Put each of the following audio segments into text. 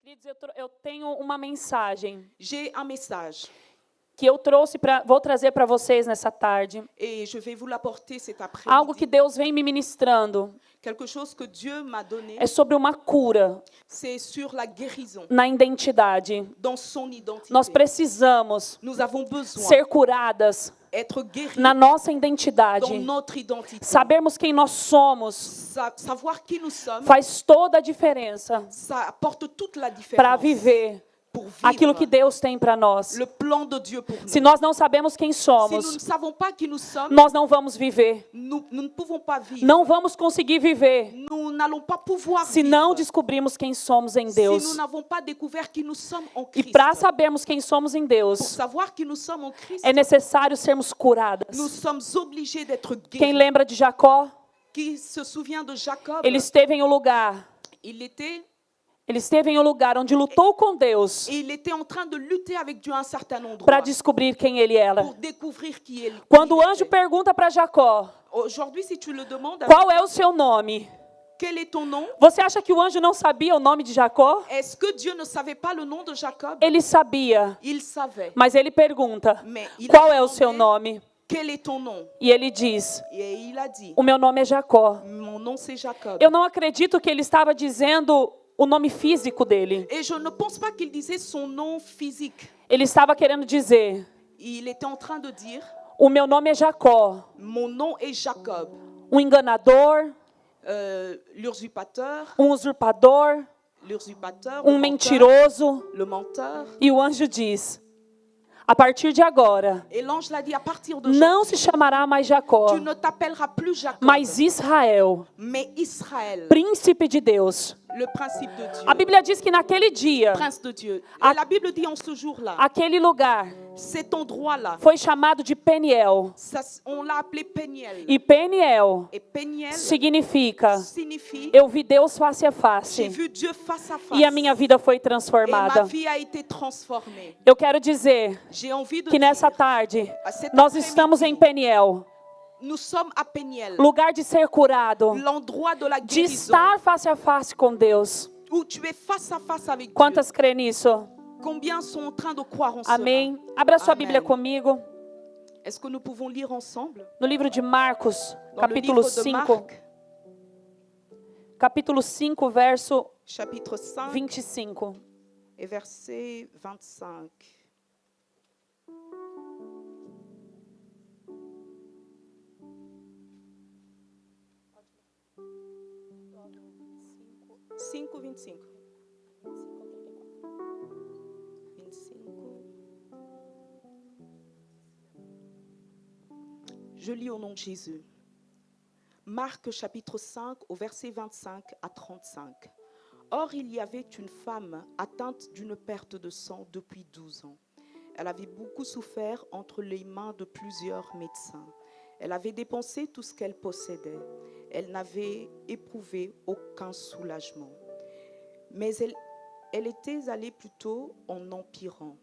Queridos, eu tenho uma mensagem J'ai un message que vou trazer para vocês nessa tarde. et je vais vous l'apporter cet Algo que après-midi. Deus vem me ministrando. Quelque chose que Dieu m'a donné, É sobre uma cura c'est sur la guérison, na identidade. dans son identité. Nós precisamos Nous avons besoin ser curadas d'être guéris na nossa dans identidade. notre identité. Sabermos quem nós somos Savoir qui nous sommes, faz toda a diferença ça apporte toute la para différence viver pour aquilo que vivre Deus tem para nós. le plan de Dieu pour nous. Se nós não sabemos quem Si nous ne somos, savons pas qui nous sommes, nós não vamos viver. nous ne pouvons pas vivre. Não vamos conseguir viver Nous n'allons pas pouvoir se não vivre descobrirmos quem somos em si nous Deus. n'avons pas découvert qui nous sommes en E Christ. para sabermos quem somos em Pour Deus, savoir qui nous sommes en Christ, é necessário sermos curadas. nous sommes obligés d'être Quem guéris. lembra de Jacó? Qui se souvient de Jacob? Ele esteve em um lugar. Il Ele esteve em um lugar onde lutou com Deus il était en train de lutter avec Dieu à un certain endroit para descobrir quem ele era. pour découvrir qui il Quando o il anjo était. pergunta para Jacó, Aujourd'hui, si tu le demandes, qual é o seu nome? quel est ton nom? Você acha que o anjo não sabia o nome de Jacó? Est-ce que Dieu ne savait pas le nom de Jacob? Ele sabia, Il savait. mas ele pergunta, Mais il a qual é o seu demandé, nome? quel est ton nom? E ele diz, Et il a dit, o meu nome é Jacó. mon nom c'est Jacob. Eu não acredito que ele estava dizendo o nome físico dele. Et je ne pense pas qu'il disait son nom physique. Ele estava querendo dizer, Il était en train de dire, o meu nome é Jacó. mon nom est Jacob. Enganador, L'usurpateur, usurpador, le menteur, mentiroso. le menteur. E o anjo diz, a partir de agora, Et l'ange l'a dit, à partir de não se chamará mais Jacó, tu ne t'appelleras plus Jacob, mas Israel, mais Israël, príncipe de Deus. le principe de Dieu. A Bíblia diz que naquele dia, Prince de Dieu. A- Et la Bible dit en ce jour-là, aquele lugar cet endroit-là, foi chamado de Peniel. on l'a appelé Peniel. E Peniel Et Peniel significa, signifie, eu vi Deus face a j'ai face. vu Dieu face à face. E a minha vida foi Et ma transformada. vie a été transformée. Eu quero dizer J'ai envie de que nessa dire, tarde, cet nós après-midi, estamos em Peniel, nous sommes à Peniel, lugar de ser curado, l'endroit de la de guérison, estar face a face com Deus. où tu es face à face avec Dieu. Quantas crê nisso? Combien sont en train de croire en cela? Amém. Abra sua Amém. Bíblia comigo, Est-ce que nous pouvons lire ensemble no livro de Marcos, dans le capítulo livre de 5, Marc, capítulo 5, verso chapitre 5 25. et verset 25. Cinco, 25. 25. Je lis au nom de Jésus. Marc chapitre 5 au verset 25 à 35. Or, il y avait une femme atteinte d'une perte de sang depuis 12 ans. Elle avait beaucoup souffert entre les mains de plusieurs médecins. Elle avait dépensé tout ce qu'elle possédait. Elle n'avait éprouvé aucun soulagement. Mais elle était allée plutôt en empirant.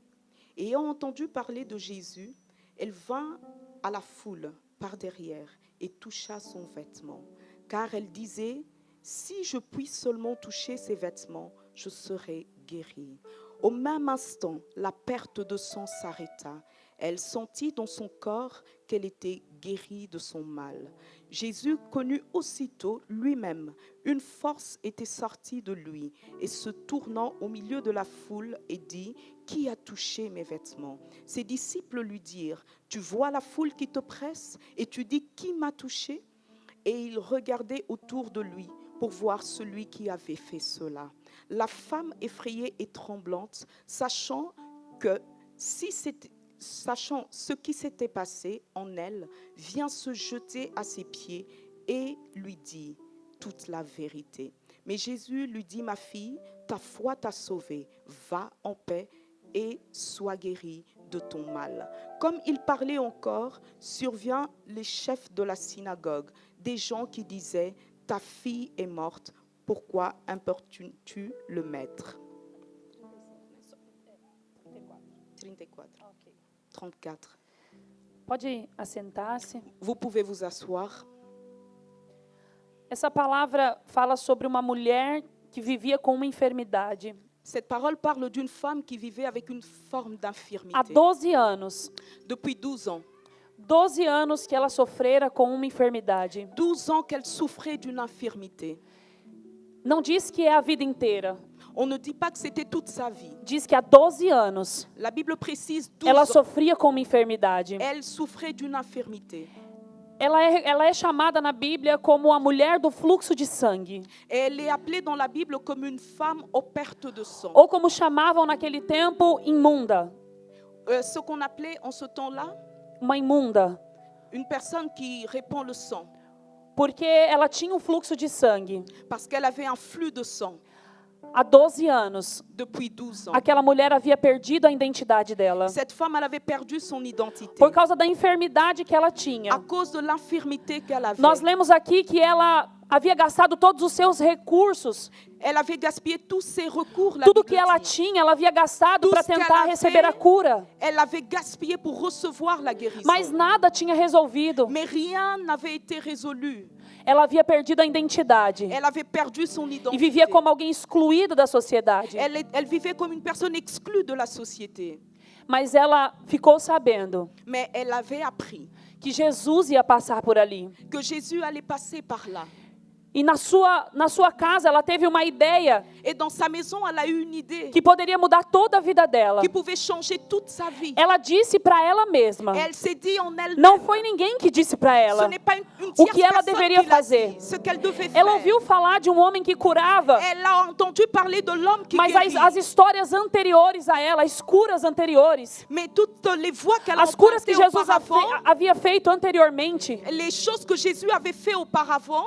Ayant entendu parler de Jésus, elle vint à la foule par derrière et toucha son vêtement. Car elle disait, si je puis seulement toucher ses vêtements, je serai guérie. Au même instant, la perte de sang s'arrêta. Elle sentit dans son corps qu'elle était guérie de son mal. Jésus connut aussitôt lui-même une force était sortie de lui et se tournant au milieu de la foule et dit, qui a touché mes vêtements? Ses disciples lui dirent, tu vois la foule qui te presse et tu dis, qui m'a touché? Et il regardait autour de lui pour voir celui qui avait fait cela. La femme effrayée et tremblante, sachant ce qui s'était passé en elle, vient se jeter à ses pieds et lui dit toute la vérité. Mais Jésus lui dit, ma fille, ta foi t'a sauvée, va en paix et sois guérie de ton mal. Comme il parlait encore, survient les chefs de la synagogue, des gens qui disaient, ta fille est morte, pourquoi importunes-tu le maître? 34. Pode assentar-se. Vous pouvez vous asseoir. Essa palavra fala sobre uma mulher que vivia com uma enfermidade. Cette parole parle d'une femme qui vivait avec une forme Há d'infirmité 12 anos. depuis 12 ans. 12 anos que ela sofrera com uma enfermidade. 12 ans qu'elle souffrait d'une infirmité. Não diz que é a vida inteira. On ne dit pas que c'était toute sa vie. Diz que há 12 anos La Bible précise 12 ela ans. sofria com uma enfermidade. Elle souffrait d'une infirmité. Ela é chamada na Bíblia como a mulher do fluxo de sangue. Et elle est appelée dans la Bible comme une femme aux pertes de sang. Ou como chamavam naquele tempo, imunda. Ce qu'on appelait en ce temps-là, Uma imunda. une personne qui répand le sang. Porque ela tinha um fluxo de sangue. Parce qu'elle avait un flux de sang Há 12 anos, depuis 12 ans. aquela mulher havia perdido a identidade dela. Cette femme, elle avait perdu son identité. Por causa da enfermidade que ela À tinha. cause de l'infirmité qu'elle avait. Nós lemos aqui que ela havia gastado todos os seus recursos. Elle avait gaspillé tous ses recours. La Tudo Bible que ela dit. tinha, ela havia gastado Tudo para que tentar ela receber a fez. cura. Elle avait gaspillé pour recevoir la guérison. Mas nada tinha resolvido. Mais rien n'avait été résolu. Ela havia perdido a identidade. Elle avait perdu son E identité. vivia como alguém excluído da sociedade. Elle vivait comme une personne exclue de la société. Mas ela ficou sabendo Mais elle avait appris que Jesus ia passar por ali. que Jésus allait passer par là. E na sua casa ela teve uma ideia Et dans sa maison, elle a eu une idée que poderia mudar toda a vida dela. qui pouvait changer toute sa vie. Ela disse para ela mesma. Elle s'est dit en elle-même, Não foi ninguém que disse para ce ela. n'est pas une O tierce que ela personne deveria qui l'a fazer. dit, ce qu'elle devait Ela faire. ouviu falar de um homem que curava. Elle a entendu parler de l'homme qui Mas guérit. as histórias anteriores a ela, as curas anteriores, Mais toutes les voies qu'elle a as curas que empruntées Jesus auparavant, havia feito anteriormente, les choses que Jésus avait fait auparavant,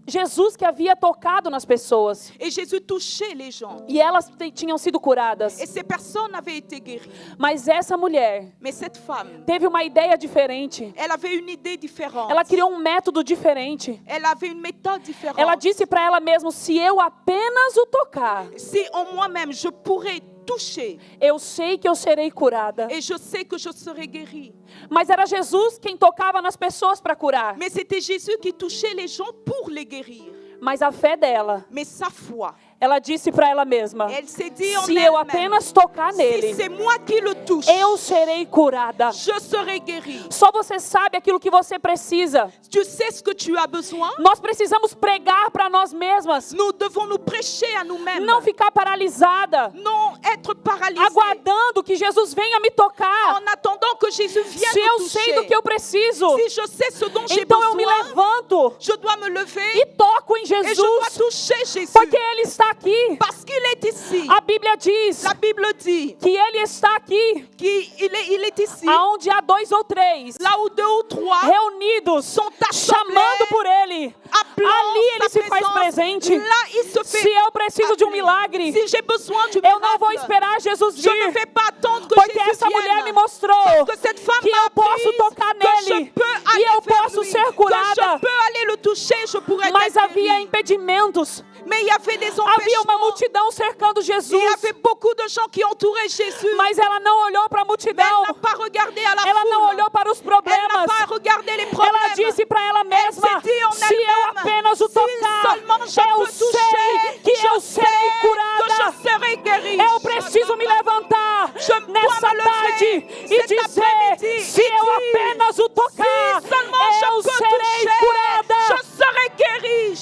Jesus que havia tocado nas pessoas, et Jésus touchait les gens. e elas tinham sido curadas. Et ces personnes avaient été guéries. Mas essa mulher Mais cette femme, teve uma ideia diferente. elle avait une idée différente. Ela criou um método diferente. Elle avait une méthode différente. Ela disse para ela mesma: se eu apenas o tocar, Si en moi-même je pourrais toucher, eu sei que eu serei curada. et je sais que je serai guérie. Mas era Jesus quem tocava nas pessoas para curar. Mais c'était Jésus qui touchait les gens pour les guérir. Mas a fé dela, Mais sa foi, ela disse para ela mesma: elle s'est dit en se eu elle-même, apenas tocar si nele, c'est moi qui le touche, eu serei curada. je serai guérie. Só você sabe aquilo que você precisa. Tu sais ce que tu as besoin? Nós precisamos pregar para nós mesmas. Nous devons nous prêcher à nous-mêmes. Não ficar paralisada, Non être paralysés. aguardando que Jesus venha me tocar. En attendant que Jésus vienne Se me eu toucher. sei do que eu preciso, Si je sais ce dont j'ai então eu me besoin, levanto je dois me lever e toco em et je dois Jesus, toucher Jésus. porque Ele está aqui. Parce qu'il est ici. A Bíblia diz La Bible dit que Ele está aqui, qu'il est ici. aonde há 2 ou 3 Là où 2 ou 3 reunidos, sont chamando assemblés, por Ele. appelant Ali Ele sa se faz présence, presente. là il se fait Se eu preciso de um appeler. milagre, Si j'ai besoin du eu não vou miracle, esperar Jesus je ne vir, vais pas attendre que porque Jésus essa mulher me vienne. mostrou Que cette femme que m'a eu posso appris tocar que je nele peux e aller eu vers posso lui, ser que curada. je peux aller le toucher, je pourrais Mas être havia guérie. impedimentos, Mais il y avait des havia uma empêchements. multidão cercando Il y Jesus, avait beaucoup de gens qui entouraient Jésus. mas ela não olhou para a Mais elle multidão, n'a pas regardé à la ela não foule. olhou para os Elle n'a problemas. pas regardé les Ela problèmes. disse para ela mesma: s'est dit en se eu elle-même, apenas o si tocar, seulement je eu peux toucher, sei que je eu sais serei que curada. je serai guérie. Eu preciso me levantar Je dois nessa me lever tarde e cet dizer: après-midi se et eu dire, apenas o tocar, Si seulement je eu peux serei toucher, curada. je serai guérie.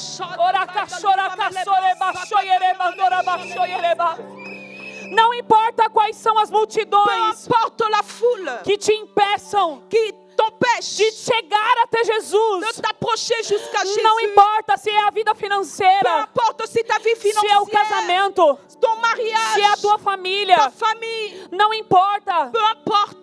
Não importa quais são as Peu multidões importe la foule que te impeçam qui t'empêche de chegar até de Jesus. t'approcher jusqu'à Jésus. Não importa se é a vida Peu financeira, importe si ta vie se é o financière, casamento, ton mariage, se é a tua ta família. famille, Não importa. peu importe.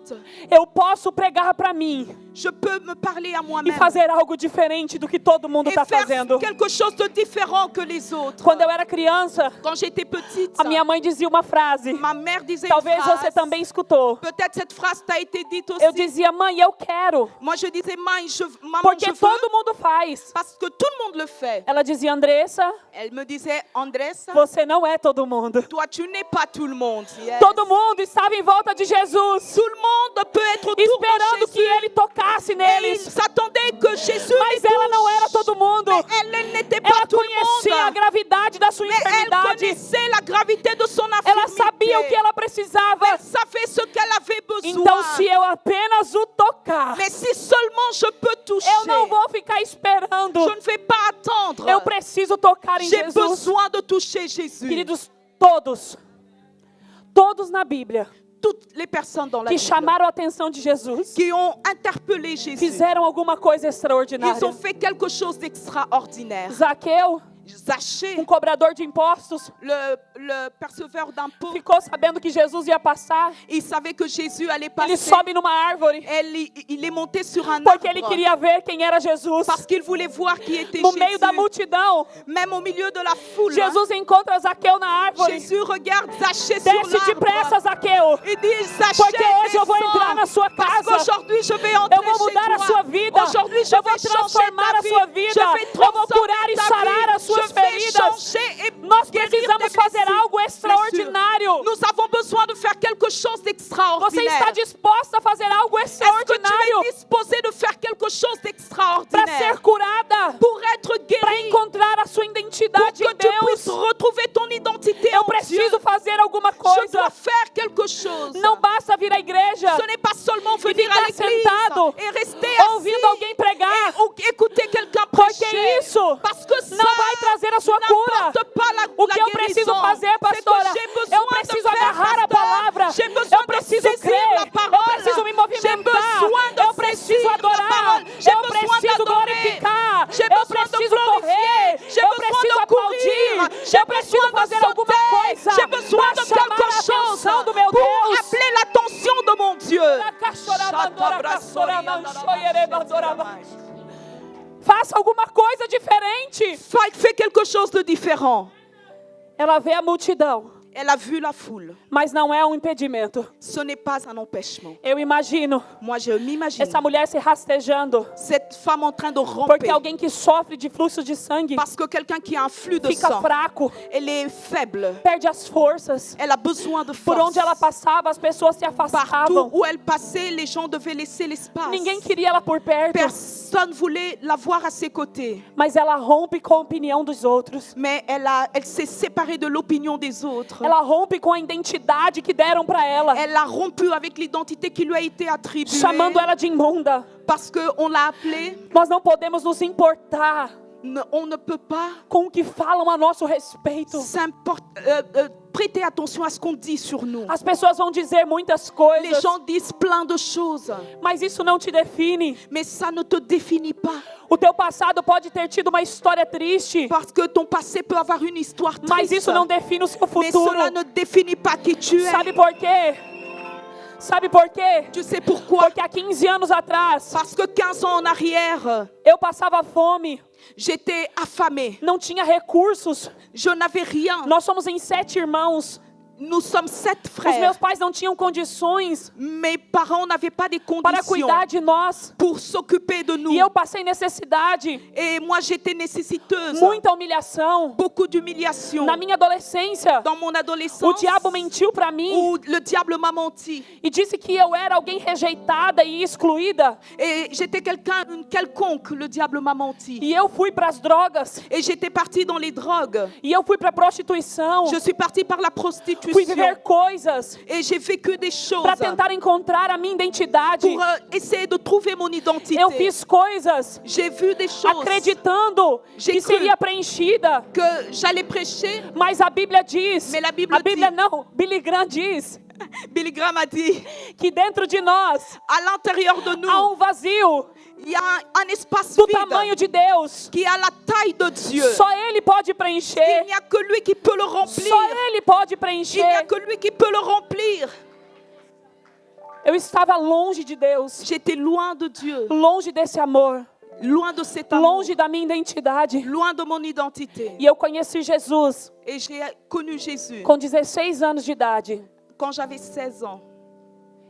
Eu posso pregar para mim Je peux me parler à e moi-même fazer algo diferente do que todo mundo et está faire fazendo. quelque chose de différent que les autres. Quando eu era criança, Quand j'étais petite, a minha mãe dizia uma frase. ma mère disait Talvez une você phrase. também escutou. Peut-être cette phrase t'a été dite aussi. Eu dizia: mãe, eu quero, Moi, je disais, maman, je porque veux, todo mundo faz. parce que tout le monde le fait. Ela dizia: Andressa, Elle me disait, Andressa, você não é todo mundo. toi, tu n'es pas tout le monde. Yes. Todo mundo estava em volta de Jesus, Tout le monde peut être autour de esperando que Jésus, Ele tocasse tocasse Et neles. ils attendaient que Jésus Mas les ela não era touche. todo mundo. Elle n'était pas Ela tout le conhecia a monde. gravidade da sua Mais elle enfermidade. connaissait la gravité de son Ela sabia o que infirmité. ela precisava. Elle savait ce qu'elle avait Então, besoin. se eu apenas o tocar, Mais si seulement je peux toucher, eu não vou ficar esperando. je ne vais pas attendre. Eu preciso tocar em J'ai Jesus. besoin de toucher Jésus. Queridos, todos na Bíblia Toutes les personnes dans la que Bible chamaram a atenção de Jesus qui ont interpellé Jésus, fizeram alguma coisa ils extraordinária. ont fait quelque chose d'extraordinaire. Zaqueu, Zachée, cobrador de impostos, le perceveur d'impôts, ficou sabendo que Jesus ia passar. il savait que Jésus allait Ele passer. sobe numa árvore Il est monté sur un porque ele arbre queria ver quem era Jesus. parce qu'il voulait voir qui était No meio da Jésus. multidão, Même au milieu de la foule, Jesus encontra Zaqueu na árvore. Jésus regarde Zachée sur Desce depressa, l'arbre. Zaqueu, Il dit, Zachée, porque hoje eu vou entrar na descends, sua parce casa. qu'aujourd'hui je vais entrer Eu vou chez mudar a toi. sua vida. Aujourd'hui je Eu vou vais changer transformar ta a vie. sua vida. Je vais Eu vou curar e transformer ta sarar vie. as suas Je vais feridas. changer et Nós guérir precisamos tes fazer blessures. algo extraordinário. Nous avons besoin de faire quelque chose Você d'extraordinaire. está disposta a fazer algo Est-ce que tu extraordinário es disposé de faire quelque chose para d'extraordinaire ser curada, pour être para guéri, encontrar a sua pour identidade que em tu puisses Deus? retrouver ton identité Eu en Dieu? preciso fazer alguma Je coisa. dois faire quelque chose. Não basta vir à igreja Ce n'est pas seulement venir ficar à l'église sentado, et rester ouvindo alguém assis pregar, ou écouter quelqu'un porque prêcher. isso Parce que ça não vai trazer a sua cura. n'apporte pas la, O la que eu preciso guérison. fazer, C'est que pastora? j'ai besoin Eu preciso de faire, agarrar a pasteur. palavra. J'ai besoin Eu preciso de saisir crer. la parole. Eu preciso me J'ai movimentar. besoin de Eu preciso saisir la adorar. parole. J'ai Eu besoin preciso d'adorer. glorificar. J'ai Eu besoin de preciso glorifier. correr. J'ai Eu besoin preciso de courir. aplaudir. J'ai Eu preciso besoin de fazer alguma sauter. coisa J'ai besoin para de chamar quelque a chose atenção do meu pour Deus. appeler l'attention de mon Dieu. Faça alguma coisa diferente. Fais quelque chose de différent. Ela vê a multidão, Elle a vu la foule. mas não é um impedimento. Ce n'est pas un empêchement. Eu imagino Moi, je m'imagine essa mulher se rastejando, cette femme en train de porque ramper. alguém que sofre de fluxo de sangue Parce que quelqu'un qui a un flux de fica sang, fraco, elle est faible. perde as forças. Elle a besoin de Por force. onde ela passava, as pessoas se Partout afastavam. où elle passait, les gens devaient laisser l'espace. Ninguém queria ela por perto, Personne ne voulait la voir à ses côtés. mas ela rompe com a opinião dos outros. Mais elle s'est séparée de l'opinion des autres. Ela rompe com a identidade que deram para ela, Elle a rompu avec l'identité qui lui a été attribuée. chamando ela de imunda. Parce qu'on l'a appelée. Nós não podemos nos importar On ne peut pas com o que falam a nosso respeito. prêter attention à ce qu'on dit sur nous. As pessoas vão dizer muitas Les coisas, gens disent plein de choses. mas isso não te define. Mais ça ne te définit pas. O teu passado pode ter tido uma história triste, Parce que ton passé peut avoir une histoire mas triste. isso não define o seu Mais futuro. cela ne définit pas qui tu es. Sabe por quê? Sabe por quê? Tu sais pourquoi? Porque há 15 anos atrás, Parce que 15 ans en arrière, eu passava fome, j'étais affamée. não tinha recursos. Je n'avais rien. Nós somos em 7 irmãos. Nous sommes 7 Os meus frères. pais não tinham condições Mes parents n'avaient pas des para conditions cuidar de nós. pour s'occuper de nous. E eu passei necessidade, Et moi, j'étais nécessiteuse. muita humilhação. Beaucoup d'humiliation. Na minha adolescência, Dans mon o adolescence, diabo mentiu para mim où le diable m'a menti. e disse que eu era alguém rejeitada e excluída. Et j'étais quelqu'un, une quelconque, le diable m'a menti. E eu fui para as drogas. Et j'étais partie dans les drogues. E eu fui para a prostituição. Je suis partie par la prostitution. Fui viver coisas Et j'ai vécu des choses para tentar encontrar a minha identidade. pour essayer de trouver mon identité. Eu fiz coisas J'ai vu des choses acreditando J'ai que cru. seria preenchida. que j'allais prêcher. Mas a Bíblia diz, Mais la Bible a Bíblia dit- não, Billy Graham diz Billy Graham a dit, que dentro de nós à l'intérieur de há nous, vazio il y a un espace do vide tamanho de Deus. qui a la taille de Dieu. Só Ele pode Il preencher. n'y a que lui qui peut le remplir. Só Ele pode Il n'y a preencher. que lui qui peut le remplir. Eu estava longe de Deus, J'étais loin de Dieu, longe desse amor, loin de cet amour, longe da minha identidade. loin de mon identité. E eu conheci Jesus Et j'ai connu Jésus com 16 anos de idade. quand j'avais 16 ans.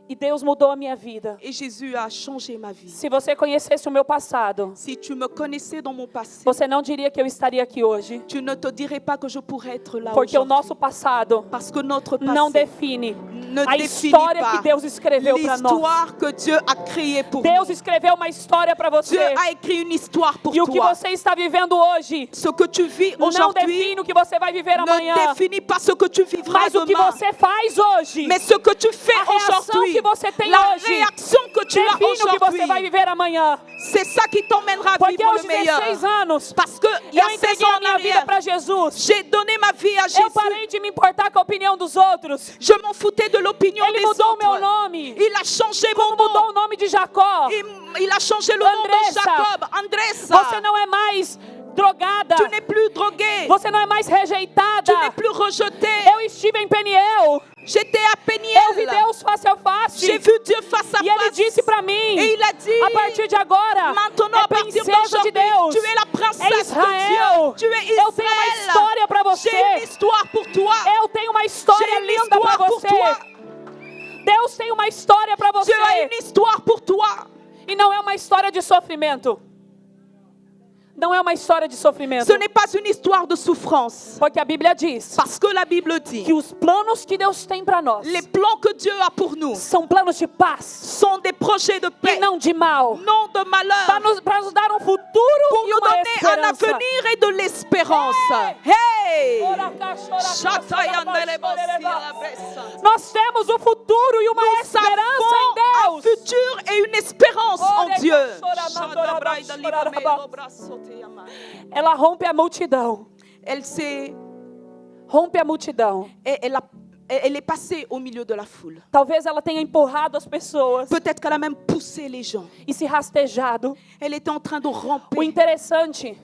E Deus mudou a minha vida. Et Jésus a changé ma vie. Se você conhecesse o meu passado, Si tu me connaissais dans mon passé, você não diria que eu estaria aqui hoje. tu ne te dirais pas que je pourrais être là Porque o aujourd'hui. nosso passado Parce que notre não passé define ne a définit história pas que Deus escreveu para nós. l'histoire que Dieu a créée pour Deus nous. escreveu uma história para você. Dieu a écrit une histoire pour E o que toi. você está vivendo hoje Ce que tu vis não aujourd'hui define o que você vai viver ne amanhã. définit pas ce que tu vivras Mas o que demain. você faz hoje Mais ce que tu fais A reação aujourd'hui, que você tem la hoje réaction que tu as define o que você vai aujourd'hui, viver amanhã. c'est ça qui t'emmènera à Porque vivre aos le meilleur. 16 anos, Parce que il y a eu 16 entreguei ans a en minha vida arrière, para Jesus. j'ai donné ma vie à Eu Jésus. parei de me importar com a opinião dos outros. Je m'en foutais de l'opinion Ele des mudou o meu autres. nome. Il a changé Como mon nom. mudou o nome de Jacó. Il a changé le nom de Andressa. Jacob. Andressa. Você não é mais drogada. Tu n'es plus droguée. Você não é mais rejeitada. Tu n'es plus rejetée. Eu estive em Peniel. J'étais à Eu vi Peniel. Deus face a face. J'ai vu Dieu face à E Ele face. disse para mim, Et il a dit, a partir de agora, maintenant, é à partir princesa de d'aujourd'hui, Deus. tu es la É princesse Israel. de Dieu. Tu es Eu tenho uma Israël. história para J'ai une você. histoire pour toi. Eu tenho uma história J'ai une linda para histoire pour você. toi. Deus tem uma história para você. Dieu a une histoire pour toi. E não é uma história de sofrimento. Não é uma história de sofrimento. Ce n'est pas une histoire de souffrance. Porque a Bíblia diz Parce que la Bible dit, que os planos que Deus tem para nós les plans que Dieu a pour nous são planos de paz sont des projets de e paix, não de mal. non de malheur, Para nos dar um futuro pour e nous uma donner un esperança. avenir et de l'espérance. Hey! Nós temos um futuro e uma Nous esperança avons em un Deus. futur et une espérance en Dieu. Ela rompe a multidão. Rompe a multidão. Elle est passée au milieu de la foule. Talvez ela tenha empurrado as pessoas Peut-être qu'elle a même poussé les gens. e se rastejado. Elle était en train de O ramper. interessante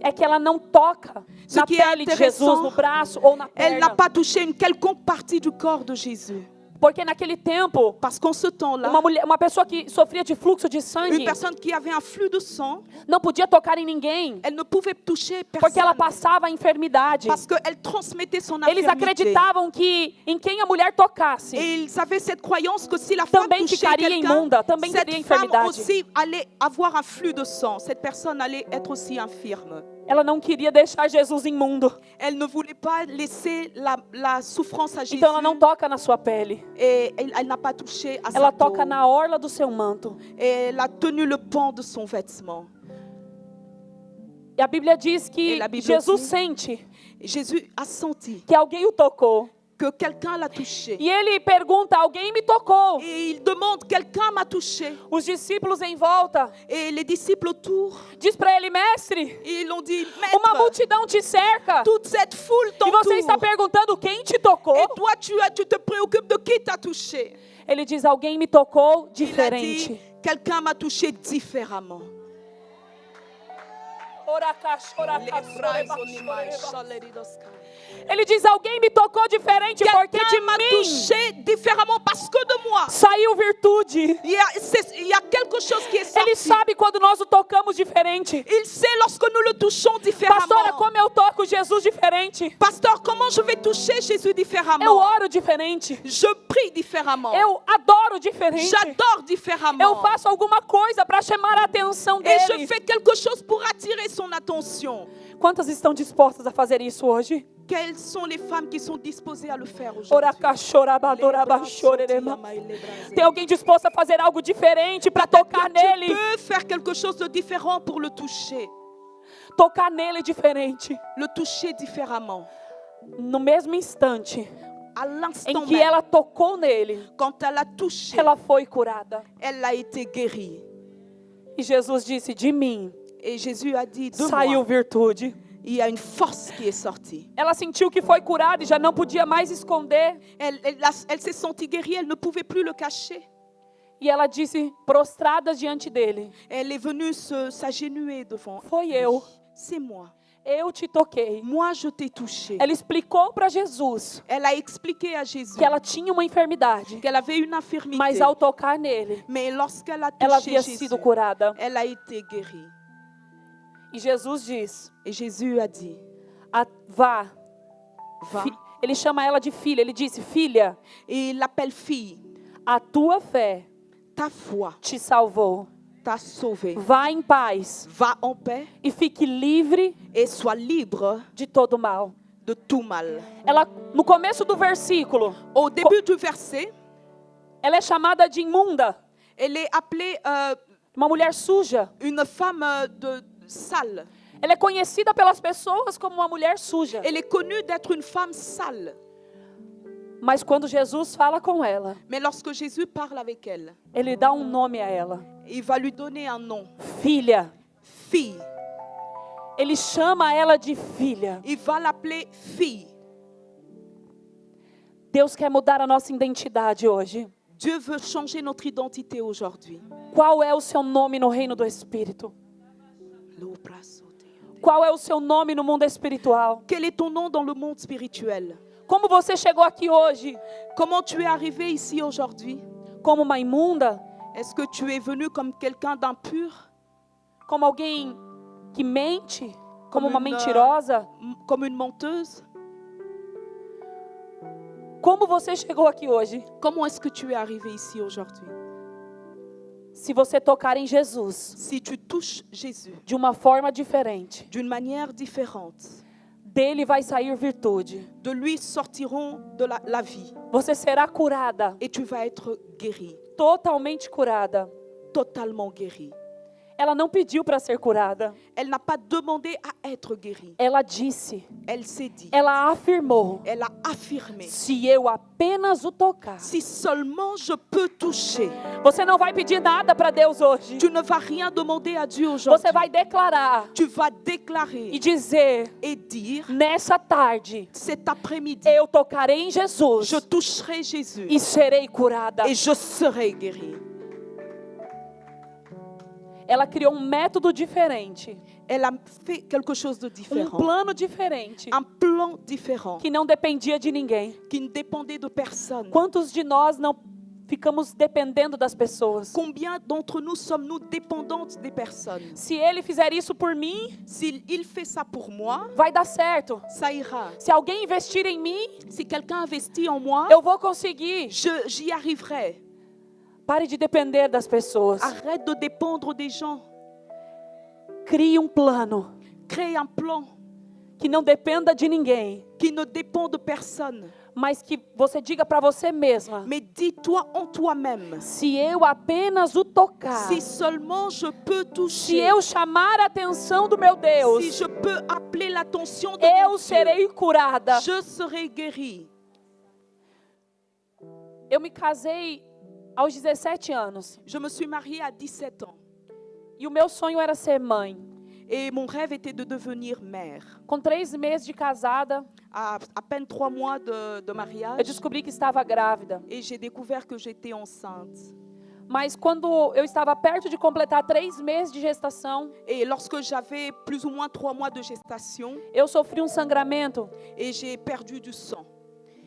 é que ela não toca Ce na qui est pele de Jesus, intéressant, no braço ou na Elle n'a perna. pas touché une quelconque partie du corps de Jésus. Porque naquele tempo, Parce qu'en ce temps-là, uma pessoa que sofria de fluxo de sangue une personne qui avait un flux de sang, não podia tocar em ninguém, elle ne pouvait toucher porque ela personne. passava a enfermidade. Parce qu'elle transmettait son Eles infirmité. acreditavam que em quem a mulher tocasse, Et ils avaient cette croyance que si la femme também touchait ficaria quelqu'un, imunda, também teria cette femme enfermidade. aussi allait avoir un flux de sang. Cette personne allait être aussi infirme. Ela não queria deixar Jesus imundo. Elle ne voulait pas laisser la souffrance à Jésus. Então ela não toca na sua pele. Et elle n'a pas touché à Ela sa peau. toca na orla do seu manto. Et elle a tenu le pan de son vêtement. E a Bíblia diz que E a Bíblia Jesus diz- sente Jésus a senti que alguém o tocou. que quelqu'un l'a touché. E ele pergunta, alguém me tocou? Et il demande, quelqu'un m'a touché. Os discípulos em volta Et les disciples autour, diz para ele, mestre, ils l'ont dit, uma Maître, multidão te cerca. toute cette foule E você está t'entoure. perguntando quem te tocou? Et toi, tu te préoccupes de qui t'a touché. Ele diz, alguém me tocou Il a diferente. dit, quelqu'un m'a touché différemment. Ele diz, alguém me tocou diferente porque de Quelqu'un m'a mim touché différemment parce que de moi. saiu virtude. Il y a quelque chose qui est Ele sorti. sabe quando nós o tocamos diferente. Il sait lorsque nous le touchons différemment. Pastora, como eu toco Jesus diferente? Pasteur, comment je vais toucher Jésus Eu différemment? oro diferente. Je prie différemment. Eu adoro diferente. J'adore Eu différemment. faço alguma coisa para chamar a atenção Et je dele. fais quelque chose pour attirer son attention. Quantas estão dispostas a fazer isso hoje? Quelles sont les femmes qui sont disposées à le faire aujourd'hui? Tem alguém disposto a fazer algo diferente para tocar Tu nele? peux faire quelque chose de différent pour le toucher. Tocar nele diferente. Le toucher différemment. No mesmo instante À em l'instant que même, ela tocou nele, quand elle a touché, ela foi curada. elle a été guérie. E Jesus disse, de mim Et Jésus a dit, de saiu moi, virtude. il y a une force qui est sortie. Ela sentiu que foi curada e já não podia mais esconder. Elle s'est sentie guérie, elle ne pouvait plus le cacher. E ela disse, prostrada diante dele, Elle est venue s'agenouiller devant. foi eu. C'est moi. Eu te toquei. Moi, je t'ai touché. Ela explicou para Jesus Elle a expliqué à Jésus que ela tinha uma enfermidade, qu'elle avait une infirmité. mas ao tocar nele, Mais lorsqu'elle a ela touché havia Jésus, sido curada. elle a été guérie. E Jesus diz, Et Jésus a dit, vá. va. Ele chama ela de filha. Ele disse, filha, Et il l'appelle fille. a tua fé Ta foi te salvou. t'a sauvée. Vá em paz Va en paix e fique livre et sois libre de todo mal. de tout mal. Ela, no começo do versículo, Au début du verset, ela é chamada de imunda, elle est appelée uma mulher suja. une femme sale. Ela é conhecida pelas pessoas como uma mulher suja. Elle est connue d'être une femme sale. Mas quando Jesus fala com ela, Mais lorsque Jésus parle avec elle, ele dá um nome a ela. il va lui donner un nom. Filha. Fille. Ele chama ela de filha. Il va l'appeler fille. Deus quer mudar a nossa identidade hoje. Dieu veut changer notre identité aujourd'hui. Qual é o seu nome no reino do Espírito? Qual é o seu nome no mundo espiritual? Quel est ton nom dans le monde spirituel? Como você chegou aqui hoje? Comment tu es arrivé ici aujourd'hui? Como uma imunda? Est-ce que tu es venu comme quelqu'un d'impur? Como alguém que mente? Como uma Como mentirosa? Comme une menteuse? Como você chegou aqui hoje? Comment est-ce que tu es arrivé ici aujourd'hui? Se você tocar em Jesus Si tu touches Jésus de uma forma diferente, d'une manière différente, dele vai sair virtude. de lui sortiront de la vie Você será curada, et tu vas être guéri, totalmente curada. totalement guéri. Ela não pediu para ser curada. Elle n'a pas demandé à être guérie. Ela disse, Elle s'est dit, ela afirmou: elle a affirmé, se eu apenas o tocar. si seulement je peux toucher. Você não vai pedir nada para Deus hoje. Tu ne vas rien demander à Dieu aujourd'hui. Você vai declarar Tu vas e déclarer dizer: et dire, nessa tarde cet après-midi, eu tocarei em Jesus je toucherai Jésus e serei curada. et je serai guéri. Ela criou um método diferente, Elle a fait quelque chose de différent, plano diferente, un plan différent que não dependia de ninguém. qui ne dépendait de personne. Quantos de nós não ficamos dependendo das pessoas? Combien d'entre nous sommes-nous dépendantes des personnes? Se ele fizer isso por mim, S'il fait ça pour moi, vai dar certo. ça ira. Se alguém investir em mim, Si quelqu'un investit en moi, eu vou conseguir. j'y arriverai. Pare de depender das pessoas. Arrête de dépendre des gens. Crie um plano Crée un plan que não dependa de ninguém, qui ne dépend de personne. mas que você diga para você mesma: Mais dis-toi en toi-même, se eu apenas o tocar, si seulement je peux se toucher, eu chamar a atenção do meu Deus, si je peux appeler l'attention de mon eu Dieu, serei curada. je serai guérie. Eu me casei aos 17 anos Je me suis mariée à 17 ans e o meu sonho era ser mãe. et mon rêve était de devenir mère. Com 3 meses de casada, À peine 3 mois de eu mariage, descobri que estava grávida. et j'ai découvert que j'étais enceinte. Mas quando eu estava perto de completar 3 meses de gestação, Et lorsque j'avais plus ou moins 3 mois de gestation, eu sofri um sangramento. et j'ai perdu du sang.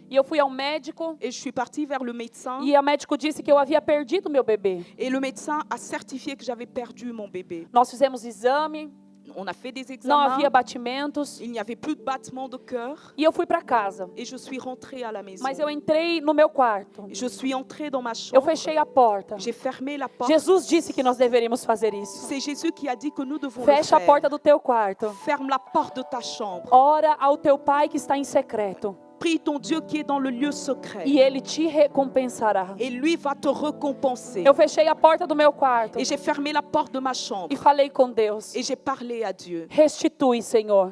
E eu fui ao médico Et je suis partie vers le médecin. e o médico disse que eu havia perdido meu bebê. Et le médecin a certifié que j'avais perdu mon bébé. Nós fizemos exame, On a fait des não examens. havia batimentos Il n'y avait plus de battement de cœur. e eu fui para casa. Et je suis rentrée à la maison. Mas eu entrei no meu quarto. Je suis entrée dans ma Eu chambre. fechei a porta. J'ai fermé la porte. Jesus disse que nós deveríamos fazer isso. C'est Jésus qui a dit que nous devons le Fecha a faire. porta do teu quarto. Ferme la porte de ta chambre. Ora ao teu pai que está em secreto Prie ton Dieu qui est dans le lieu secret. e ele te recompensará. Et lui va te récompenser. Eu fechei a porta do meu quarto Et j'ai fermé la porte de ma chambre. e falei com Deus: Et j'ai parlé à Dieu. restitui, Senhor,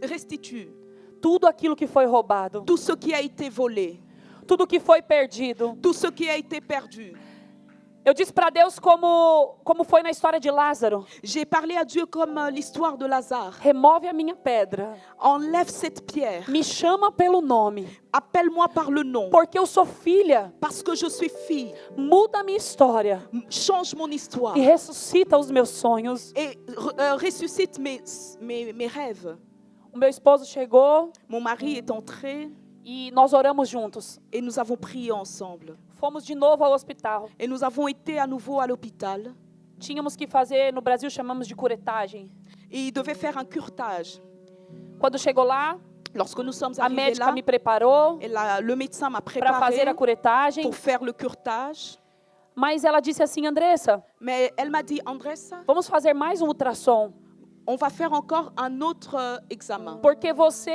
Restitue tudo aquilo que foi roubado, tout ce qui a été volé, tudo que foi perdido. tout ce qui a été perdu. Eu disse para Deus como foi na história de Lázaro: J'ai parlé à Dieu comme l'histoire de Lazare. remove a minha pedra, Enlève cette pierre. me chama pelo nome, Appelle-moi par le nom. porque eu sou filha. Parce que je suis fille. Muda a minha história Change mon histoire. e ressuscita os meus sonhos. Et ressuscite mes rêves. O meu esposo chegou Mon mari est entré e nós oramos juntos. et nous avons prié ensemble. Fomos de novo ao hospital. Et nous avons été à nouveau à l'hôpital. Tínhamos que fazer, no Brasil chamamos de curetagem. Et il devait faire un curetage. Quando chegou lá, Lorsque nous sommes a arrivés médica là, me preparou et le médecin m'a para fazer préparé a curetagem. pour faire le curetage. Mas ela disse assim: Andressa, Mais elle m'a dit, Andressa, vamos fazer mais um ultrassom. on va faire encore un autre examen. Porque você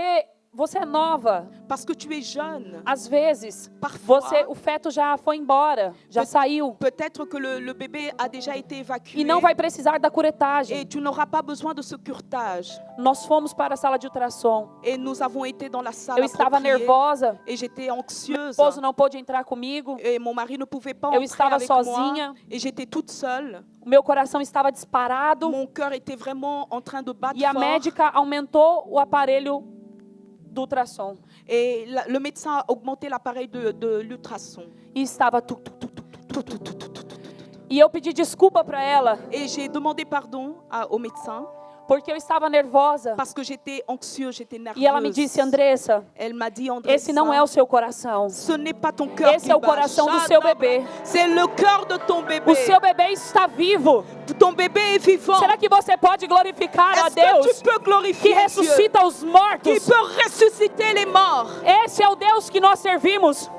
é nova. Parce que tu es jeune. Às vezes, Parfois, o feto já foi embora, já saiu. peut-être que le bébé a déjà été évacué. E não vai precisar da Et curetagem. tu n'auras pas besoin de ce curetage. Nós fomos para a sala de ultrassom. Et nous avons été dans la salle Eu estava appropriée. nervosa. Et j'étais Meu anxieuse. esposo não pôde entrar comigo. Et mon mari ne pouvait pas Eu entrer estava avec sozinha. moi. Et j'étais toute seule. O meu coração estava disparado. Mon cœur était vraiment en train de battre E a fort. médica aumentou o aparelho do ultrassom. Et le médecin a augmenté l'appareil de l'ultrason. E estava E eu pedi desculpa para ela, Et j'ai demandé pardon au médecin porque eu estava nervosa. parce que j'étais anxieuse, j'étais nerveuse. E ela me disse, Andressa, Elle m'a dit, Andressa, esse não é o seu coração. ce n'est pas ton cœur Esse qui é o bat. coração do seu bebê. C'est le cœur de ton bébé. O seu bebê está vivo. Ton bébé est vivant. Será que você pode glorificar a Est-ce que Deus tu peux que glorifier Dieu ressuscita os qui mortos? peut ressusciter les morts? Esse é o Deus que nós servimos.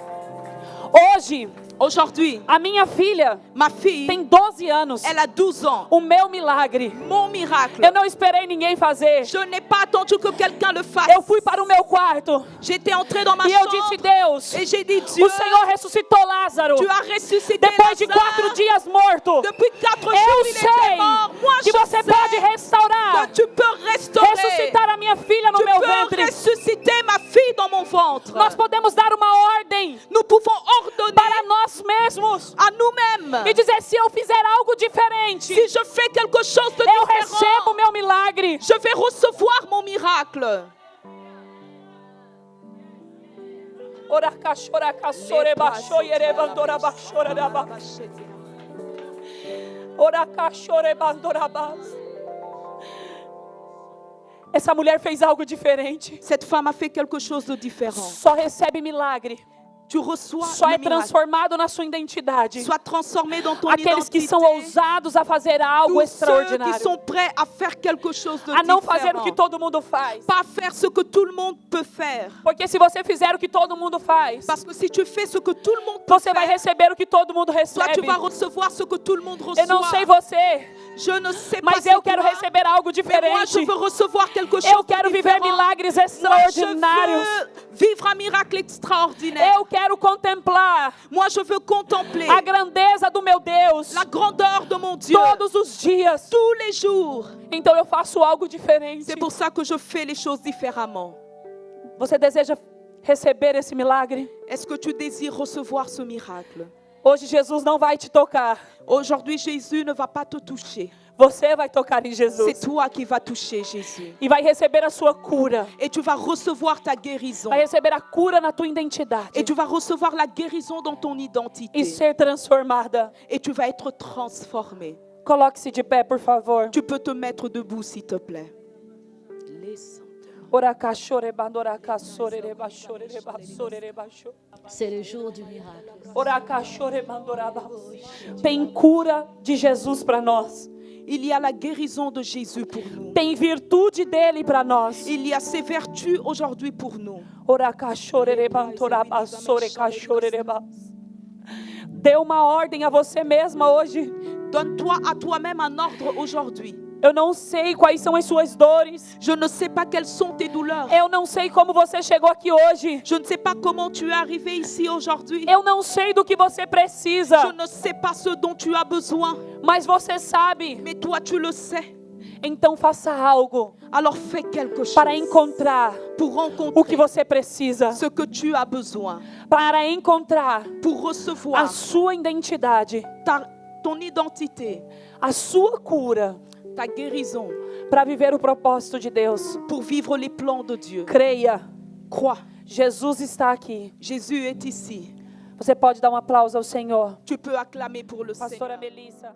Hoje, Aujourd'hui, a minha filha ma fille, tem 12 anos. elle a 12 ans. O meu milagre. Mon miracle. Eu não esperei ninguém fazer. Je n'ai pas attendu que quelqu'un le fasse. Eu fui para o meu quarto J'étais entrée dans ma e eu chambre disse, Deus, et j'ai dit, Dieu, o Senhor ressuscitou Lázaro. tu as ressuscité Depois de Lazare. 4 dias morto. Depuis 4 jours, Eu il était sei mort. Moi, que je você sais pode restaurar, que tu peux restaurer. ressuscitar a minha filha no Tu meu peux ventre. ressusciter ma fille dans mon ventre. Nós podemos dar uma ordem Nous pouvons ordonner para nós mesmos à nous-mêmes. e dizer, se eu fizer algo diferente, Si je fais quelque chose de eu différent, recebo meu milagre. je vais recevoir mon miracle. Essa mulher fez algo diferente. Cette femme a fait quelque chose de différent. Só recebe milagre. Tu reçois Só le é miracle. transformado na sua identidade. Sois transformé dans ton Aqueles que identité. são ousados a fazer algo Tous ceux qui extraordinário. sont prêts à faire quelque chose de A não fazer o que différent. todo mundo faz. Pas faire ce que tout le monde peut faire. Porque se você fizer o que todo mundo faz, Parce que si tu fais ce que tout le monde peut você vai faire, receber o que todo mundo toi tu recebe. vas recevoir ce que tout le monde Eu não sei reçoit. você, Je ne sais pas mas si eu quero toi, receber algo mais moi je diferente. veux recevoir quelque chose Eu de quero viver différent. milagres Moi, je extraordinários. veux vivre un miracle extraordinaire. Eu quero contemplar Moi, je veux contempler a grandeza do meu Deus la grandeur de mon Dieu todos os dias. tous les jours. Então eu faço algo diferente. C'est pour ça que je fais les choses différemment. Você deseja receber esse milagre? Est-ce que tu désires recevoir ce miracle? Hoje Jesus não vai te tocar. Aujourd'hui, Jésus ne va pas te toucher. Você vai tocar em C'est Jesus. toi qui vas toucher Jésus. E vai receber a sua cura. Et tu vas recevoir ta guérison. Vai receber a cura na tua identidade. Et tu vas recevoir la guérison dans ton identité. E ser transformada. Et tu vas être transformé. Coloque-se de pé, por favor. Tu peux te mettre debout, s'il te plaît. C'est le jour du miracle. Tem cura de Jesus para nós. Il y a la guérison de Jésus pour nous. Tem virtude dele para nós. Il y a ses vertus aujourd'hui pour nous. Dê uma ordem a você mesma hoje. Donne-toi à toi-même un ordre aujourd'hui. Eu não sei quais são as suas dores. Je ne sais pas quelles sont tes douleurs. Eu não sei como você chegou aqui hoje. Je ne sais pas comment tu es arrivé ici aujourd'hui. Eu não sei do que você precisa. Je ne sais pas ce dont tu as besoin. Mas você sabe. Mais toi, tu le sais. Então faça algo Alors fais quelque chose para encontrar pour o que rencontrer você precisa. ce que tu as besoin. Para encontrar Pour a recevoir sua identidade. ton identité, A sua cura. ta guérison, Para viver o propósito de Deus. pour vivre les plans de Dieu. Creia. Crois, Jesus está aqui. Jésus est ici. Você pode dar um aplauso ao Senhor. Tu peux acclamer pour le Pastora Seigneur. Melissa.